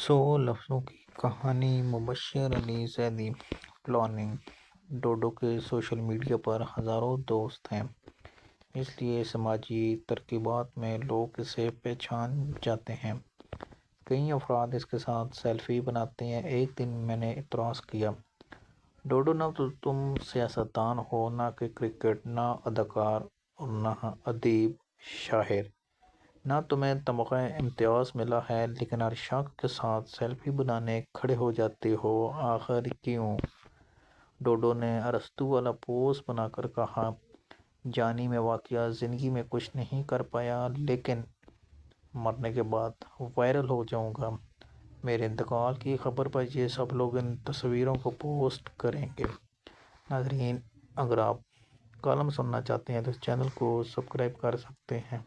100 लफ्ज़ों की कहानी मुबश्शिर अली ज़ैदी प्लानिंग। डोडो के सोशल मीडिया पर हज़ारों दोस्त हैं, इसलिए समाजी तरकीबात में लोग इसे पहचान जाते हैं। कई अफराद इसके साथ सेल्फ़ी बनाते हैं। एक दिन मैंने इतराज़ किया, डोडो ना तो तुम सियासतदान हो, ना कि क्रिकेट, ना अदाकार और ना अदीब शायर, ना तुम्हें तमग़ा इम्तियाज़ मिला है, लेकिन हर शख्स के साथ सेल्फ़ी बनाने खड़े हो जाते हो, आखिर क्यों? डोडो ने अरस्तू वाला पोस्ट बनाकर कहा, जानी मैं वाकया ज़िंदगी में कुछ नहीं कर पाया, लेकिन मरने के बाद वायरल हो जाऊंगा। मेरे इंतकाल की खबर पर ये सब लोग इन तस्वीरों को पोस्ट करेंगे। नाज़रीन, अगर आप कॉलम सुनना चाहते हैं तो इस चैनल को सब्सक्राइब कर सकते हैं।